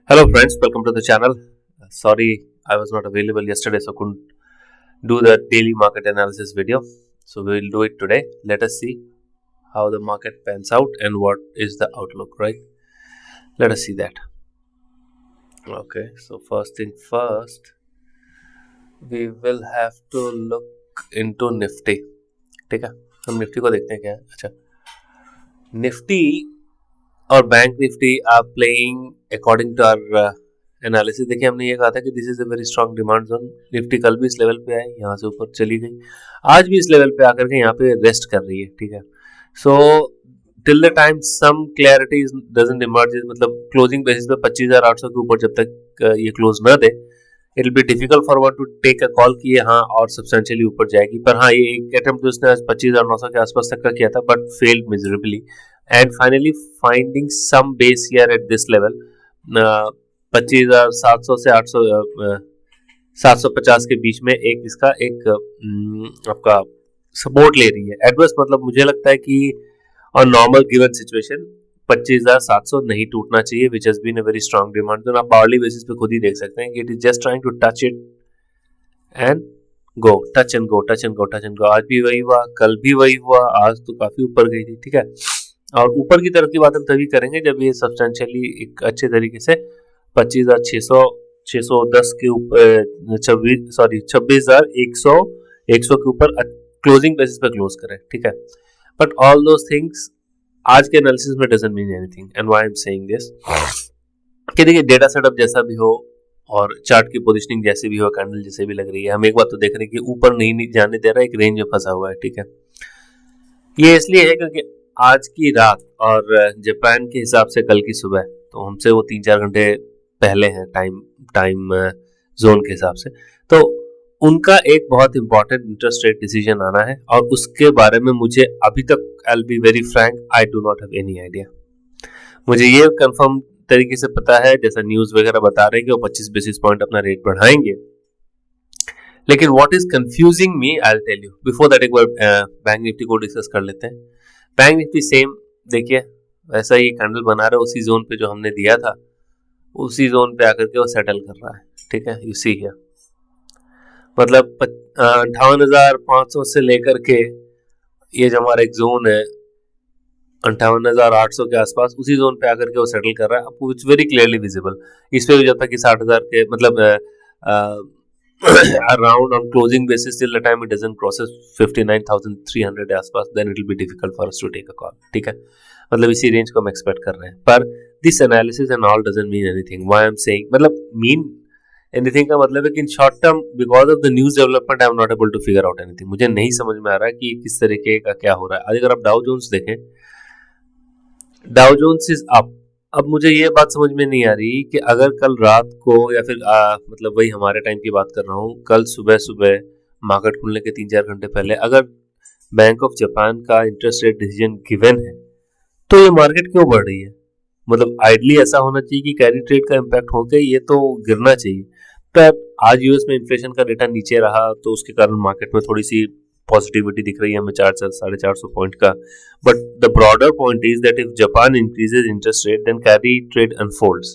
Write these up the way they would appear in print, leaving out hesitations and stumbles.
Hello friends, welcome to the channel. Sorry I was not available yesterday, so couldn't do the daily market analysis video. So we will do it today. Let us see how the market pans out and what is the outlook, right? Let us see that. Okay, so first thing first, we will have to look into Nifty. ठीक है, हम Nifty को देखते हैं क्या है. अच्छा, Nifty और bank Nifty are playing according to our analysis. देखिए, हमने ये कहा था कि this is a very strong demand zone. Nifty कल भी इस लेवल पे आई, यहाँ से ऊपर चली गई, आज भी इस लेवल पे आकर के यहाँ पे रेस्ट कर रही है. ठीक है, so till the time some clarity doesn't emerge, मतलब क्लोजिंग बेसिस पे 25,800 के ऊपर जब तक ये क्लोज ना दे, it will be difficult for one to take a call कि ये हाँ और सब्सटेंशियली ऊपर जाएगी. पर हाँ, ये एक अटेम्प्ट उसने 25,900 के आसपास तक का किया था, but failed miserably and finally finding some base here at this level. 25,700 से 800 750 के बीच में एक इसका एक आपका सपोर्ट ले रही है. एडवर्स मतलब मुझे लगता है कि ऑन नॉर्मल गिवन सिचुएशन 25,700 नहीं टूटना चाहिए, which has been a very strong demand. तो आप आवरली बेसिस पे खुद ही देख सकते हैं कि it is just trying to touch it and go, touch and go, touch and go, touch and go. आज भी वही हुआ, कल भी वही हुआ, आज तो काफी ऊपर गई थी. ठीक है, और ऊपर की तरफ की बात हम तभी करेंगे जब ये सब्सटेंशियली एक अच्छे तरीके से 25,610 के ऊपर 26,100 के ऊपर क्लोजिंग बेसिस पे क्लोज करें. ठीक है, बट ऑल दोस थिंग्स आज के एनालिसिस में doesn't mean anything. And why I am saying this कि देखिए, डेटा सेटअप जैसा भी हो और चार्ट की पोजीशनिंग जैसे भी हो, कैंडल जैसे भी लग रही है, हम एक बात तो देख रहे हैं कि ऊपर नहीं जाने दे रहा है, एक रेंज में फंसा हुआ है. ठीक है, ये इसलिए है क्योंकि आज की रात और जापान के हिसाब से कल की सुबह, तो हमसे वो 3-4 घंटे पहले हैं टाइम जोन के हिसाब से, तो उनका एक बहुत इंपॉर्टेंट इंटरेस्ट रेट डिसीजन आना है, और उसके बारे में मुझे अभी तक, I will be very Frank, I do not have any idea. मुझे ये कंफर्म तरीके से पता है, जैसा न्यूज वगैरह बता रहे हैं कि वो 25 बेसिस पॉइंट अपना रेट बढ़ाएंगे, लेकिन what is confusing me, I will tell you. Before that एक बार बैंक निफ्टी को डिस्कस कर लेते हैं. बैंक निफ्टी सेम देखिए, वैसा ही कैंडल बना रहा है उसी जोन पे जो हमने दिया था, उसी जोन पे आकर के वो सेटल कर रहा है. ठीक है, यू सी हियर, मतलब 58,500 से लेकर के ये जो हमारा एक जोन है 58,800 के आसपास, उसी जोन पे आकर के वो सेटल कर रहा है. आपको इट्स वेरी क्लियरली विजिबल. इस पे भी जब तक कि 60,000 के मतलब around on closing basis till the time it doesn't crosses 59,300 आसपास, then it will be difficult for us to take a call. ठीक है, मतलब इसी रेंज को हम एक्सपेक्ट कर रहे हैं. पर this analysis and all doesn't mean anything. Why I'm saying, मतलब mean anything का मतलब है कि in short term because of the news development I am not able to figure out anything. मुझे नहीं समझ में आ रहा है कि किस तरीके का क्या हो रहा है. आज अगर आप डाउ जोन्स देखें, डाउ जोन्स इज अप. अब मुझे ये बात समझ में नहीं आ रही कि अगर कल रात को या फिर मतलब वही हमारे टाइम की बात कर रहा हूँ, कल सुबह सुबह मार्केट खुलने के 3-4 घंटे पहले अगर बैंक ऑफ जापान का इंटरेस्ट रेट डिसीजन गिवन है, तो ये मार्केट क्यों बढ़ रही है? मतलब आइडली ऐसा होना चाहिए कि कैरी ट्रेड का इम्पैक्ट होकर ये तो गिरना चाहिए. पर आज यूएस में इन्फ्लेशन का डेटा नीचे रहा, तो उसके कारण मार्केट में थोड़ी सी पॉजिटिविटी दिख रही है हमें 400-450 पॉइंट का. But the broader point is that if Japan increases interest rate then carry trade unfolds,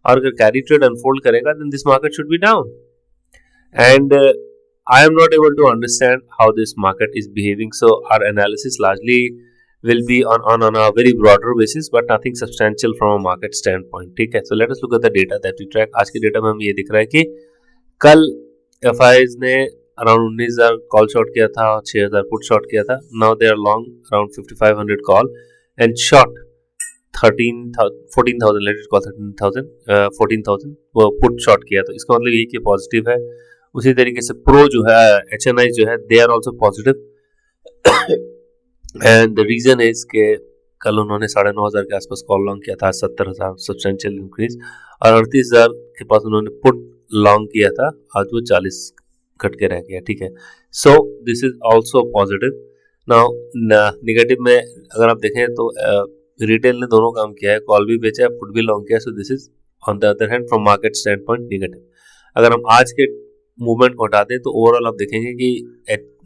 और अगर कैरी ट्रेड अनफोल्ड करेगा then this market should be down. And I am not able to understand how this market is behaving. So our analysis largely will be on a very broader basis but nothing substantial from a market standpoint. ठीक है, so let us look at the data that we track. आज के data में हमें ये दिख रहा है कि कल FIs ने अराउंड 19,000 कॉल शॉर्ट किया था और 6,000 पुट शॉर्ट किया था. Now they are long around 5,500 call and short 14,000, let it call 13,000, 14,000 वो पुट शॉर्ट किया. तो इसका मतलब ये कि पॉजिटिव है. उसी तरीके से प्रो जो है, HNI जो है, they are also positive. And the reason is के कल उन्होंने 9,500 के आसपास कॉल लॉन्ग किया था, 70,000 सब्सटेंशियल इंक्रीज, और 38,000 के पास उन्होंने पुट लॉन्ग किया था, आज वो 40 घट के रह गया. ठीक है, so this is also positive. Now negative में अगर आप देखें तो रिटेल ने दोनों काम किया है, कॉल भी बेचा है, पुट भी लॉन्ग किया. So this is on the other hand from market stand point negative. अगर हम आज के मूवमेंट को हटा दें तो ओवरऑल आप देखेंगे कि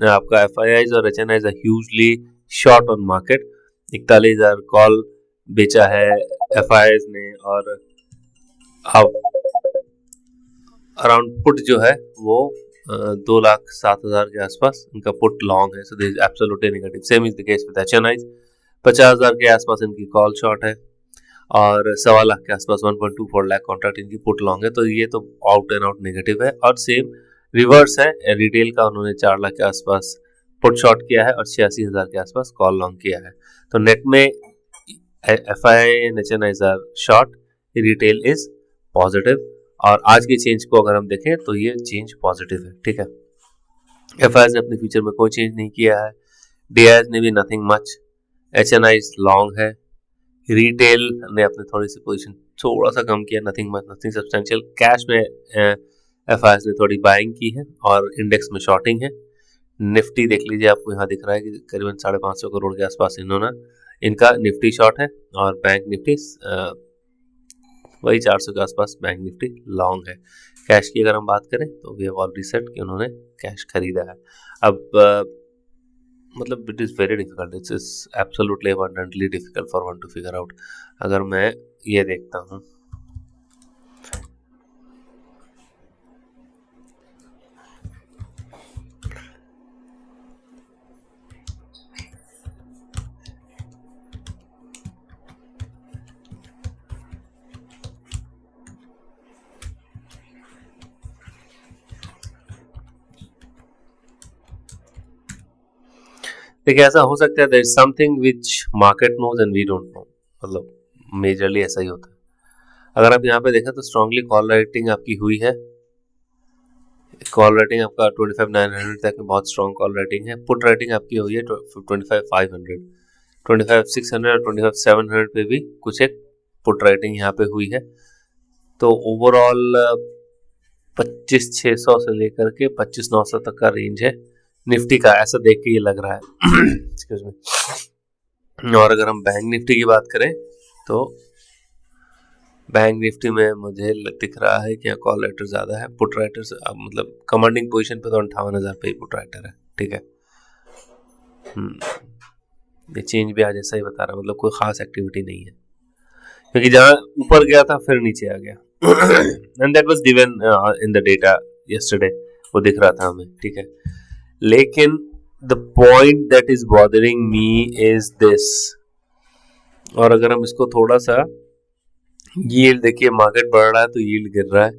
आपका FIIs और HNIs are hugely short on market. 41,000 call बेचा है FIIs ने और अब अराउंड पुट जो है वो 2,07,000 के आसपास इनका पुट लॉन्ग है, so this is absolutely negative. Same is the case with HNI. 50,000 के आसपास इनकी कॉल शॉर्ट है और 1.25 लाख के आसपास 1.24 लाख कॉन्ट्रैक्ट इनकी पुट लॉन्ग है, तो ये तो आउट एंड आउट नेगेटिव है। और सेम रिवर्स है, रिटेल का उन्होंने 4 लाख के आसपास पुट शॉर्ट किया है और 86,000 के आसपास कॉल लॉन्ग किया है। तो नेट में FI and HNI are short, retail is positive. और आज के चेंज को अगर हम देखें तो ये चेंज पॉजिटिव है, ठीक है। एफआई ने अपने फ्यूचर में कोई चेंज नहीं किया है, डीआई ने भी नथिंग मच, एचएनआई लॉन्ग है, रिटेल ने अपने थोड़ी सी पोजीशन थोड़ा सा कम किया, nothing much, nothing substantial. Cash में एफआई ने थोड़ी बाइंग की है और इंडेक्स में शॉर्टिंग है। निफ्टी देख लीजिए, आपको यहाँ दिख रहा है कि करीबन 550 करोड़ के आसपास इन्होंने इनका निफ्टी शॉर्ट है और बैंक निफ्टी वही 400 के आसपास बैंक निफ्टी लॉन्ग है। कैश की अगर हम बात करें तो वी हैव ऑलरेडी सेड कि उन्होंने कैश खरीदा है। अब मतलब it is very difficult, it's is absolutely abundantly difficult for one to figure out. अगर मैं ये देखता हूँ, देखिए ऐसा हो सकता है there is something which market knows and we don't know, मतलब मेजरली ऐसा ही होता है। अगर आप यहाँ पे देखें तो स्ट्रांगली कॉल राइटिंग आपकी हुई है, कॉल राइटिंग आपका 25,900 तक में बहुत स्ट्रॉन्ग कॉल राइटिंग है। पुट राइटिंग आपकी हुई है 25,500, 25,600 और 25,700 पे भी कुछ एक पुट राइटिंग यहाँ पे हुई है। तो ओवरऑल 25,600 से लेकर के 25,900 तक का रेंज है निफ्टी का, ऐसा देख के ये लग रहा है। Excuse me. और अगर हम बैंक निफ्टी की बात करें तो बैंक निफ्टी में मुझे दिख रहा है कि कॉल राइटर ज़्यादा है, पुट राइटर मतलब कमांडिंग पोजीशन पे तो 58,000 पे ही पुट राइटर है, ठीक है। ये चेंज भी आज ऐसा ही बता रहा है, मतलब कोई खास एक्टिविटी नहीं है, क्योंकि जहाँ ऊपर गया था फिर नीचे आ गया। And that was given in the data yesterday, वो दिख रहा था हमें, ठीक है। लेकिन the point that is bothering me is this, और अगर हम इसको थोड़ा सा यील्ड देखिए, मार्केट बढ़ रहा है तो यील्ड गिर रहा है।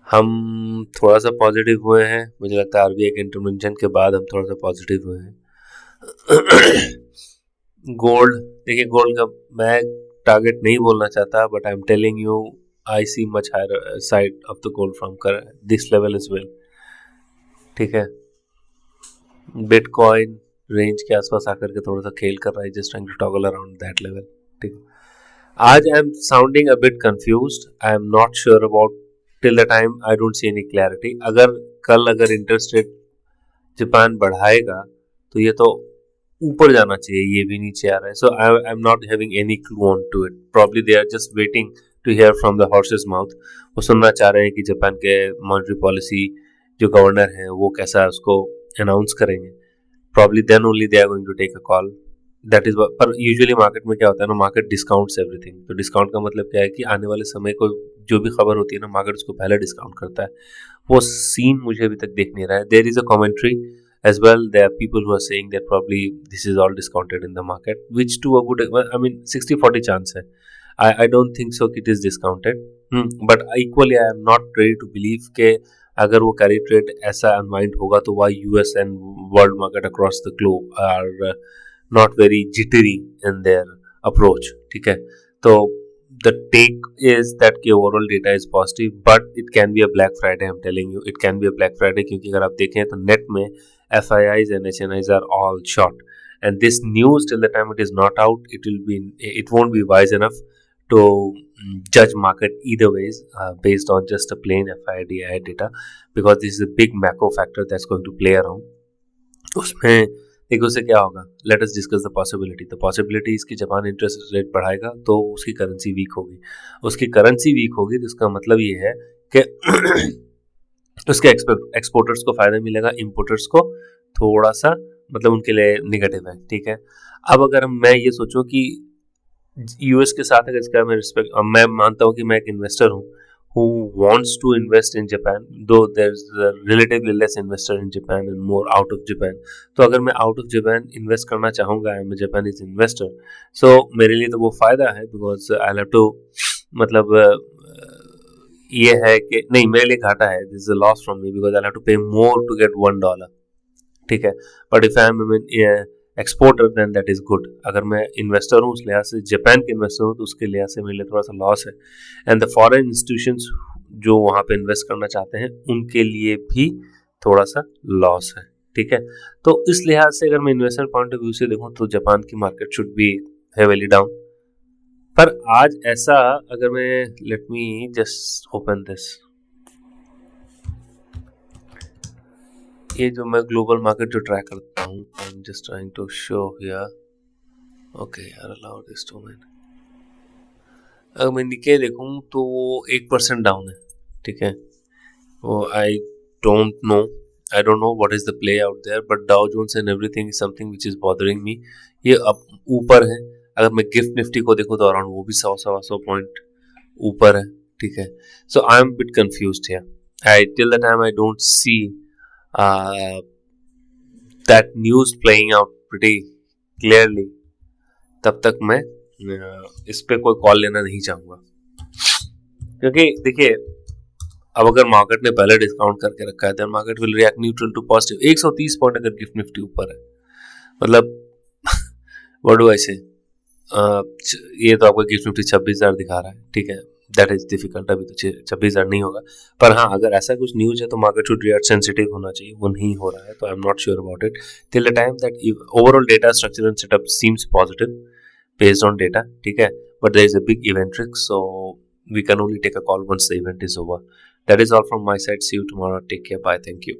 हम थोड़ा सा पॉजिटिव हुए हैं, मुझे लगता है आरबीआई के इंटरवेंशन के बाद हम थोड़ा सा पॉजिटिव हुए हैं। गोल्ड देखिए, गोल्ड का मैं टारगेट नहीं बोलना चाहता, but I am telling you I see much higher side of the gold from this level is well, ठीक है। बिटकॉइन रेंज के आसपास आकर के थोड़ा सा खेल कर रहा है, just trying to toggle around that level, ठीक है। आज I am sounding a bit confused, I am not sure about till the time I don't see any clarity. अगर इंटरेस्ट रेट जापान बढ़ाएगा तो ये तो ऊपर जाना चाहिए, ये भी नीचे आ रहा है। So I am not having any clue on to it, probably they are just waiting to hear from the horse's mouth. वो सुनना चाह रहे हैं कि जापान के मॉनेटरी पॉलिसी जो गवर्नर हैं वो कैसा उसको अनाउंस करेंगे, probably then only they are going to take a call, that is. पर यूजुअली मार्केट में क्या होता है ना, मार्केट डिस्काउंट्स एवरीथिंग। तो डिस्काउंट का मतलब क्या है कि आने वाले समय को जो भी खबर होती है ना, मार्केट उसको पहले डिस्काउंट करता है। वो सीन मुझे अभी तक देख नहीं रहा है। There is a commentary as well, there are people who are saying that probably this is all discounted in the market, which to a good, I mean 60-40 chance hai. I don't think so it is discounted, but equally I am not ready to believe के अगर वो carry trade ऐसा unwind होगा तो why US and world market across the globe are not very jittery in their approach, ठीक है। तो the take is that कि overall data is positive, but it can be a Black Friday, I'm telling you, it can be a Black Friday, क्योंकि अगर आप देखें तो net में FIIs and HNIs are all short, and this news till the time it is not out, it won't be wise enough to judge market either ways based on just a plain FII data, because this is a big macro factor that's going to play around. उसमें देखो उससे क्या होगा, let us discuss the possibility. The possibility इसकी Japan interest rate बढ़ाएगा तो उसकी currency week होगी, उसकी करेंसी वीक होगी तो इसका मतलब ये है कि उसके एक्सपोर्टर्स को फायदा मिलेगा, इंपोर्टर्स को थोड़ा सा मतलब उनके लिए निगेटिव है, ठीक है। अब अगर मैं ये सोचूं कि यूएस के साथ अगर इसका मैं रिस्पेक्ट, मैं मानता हूँ कि मैं एक इन्वेस्टर हूँ who wants to invest in Japan, though there's relatively less investor in Japan and more out of Japan. तो अगर मैं out of Japan invest करना चाहूँगा, I am Japanese investor, so मेरे लिए तो वो फायदा है, because I'll have to, मतलब ये है कि नहीं, मेरे लिए घाटा है, this is a loss from me because I'll have to pay more to get $1, ठीक है. But if I am exporter then that is good. अगर मैं इन्वेस्टर हूँ उस लिहाज से, जापान के इन्वेस्टर हूँ, तो उसके लिहाज से मेरे लिए थोड़ा सा लॉस है. एंड द फॉरेन इंस्टीट्यूशंस जो वहाँ पे इन्वेस्ट करना चाहते हैं उनके लिए भी थोड़ा सा लॉस है, ठीक है. तो इस लिहाज से अगर मैं इन्वेस्टमेंट पॉइंट ऑफ व्यू से देखूँ तो जापान की market should be heavily down. पर आज ऐसा, अगर मैं, let me just open this, ये जो मैं ग्लोबल मार्केट जो ट्रैक करता हूँ, I am just trying to show here. Okay यार, अलाउ दिस टू मैन. अगर मैं निके देखूँ तो वो 1% डाउन है, ठीक है. वो I don't know what is the play out there, but Dow Jones and everything is something which is bothering me. ये अब ऊपर है. अगर मैं गिफ्ट निफ्टी को देखूँ तो अराउंड वो भी 100 पॉइंट ऊपर है, ठीक है. So I am bit confused here. I till the time I don't see that news playing out pretty clearly, तब तक मैं इस पे कोई कॉल लेना नहीं चाहूँगा. क्योंकि देखिए, अब अगर मार्केट ने पहले डिस्काउंट करके रखा है, then market will react neutral to positive. 130 point अगर गिफ्ट निफ्टी ऊपर है, मतलब व्हाट डू आई से, ये तो आपका गिफ्ट निफ्टी 26,000 दिखा रहा है, ठीक है. That is difficult. अभी तो 26,000 नहीं होगा. पर हाँ, अगर ऐसा कुछ न्यूज है तो मार्केट शुड रिएक्ट सेंसिटिव होना चाहिए. वो नहीं हो रहा है, तो I am not sure about it. Till the time that overall data structure and setup seems positive based on data, ठीक है. But there is a big event risk, so we can only take a call once the event is over. That is all from my side. See you tomorrow. Take care. Bye. Thank you.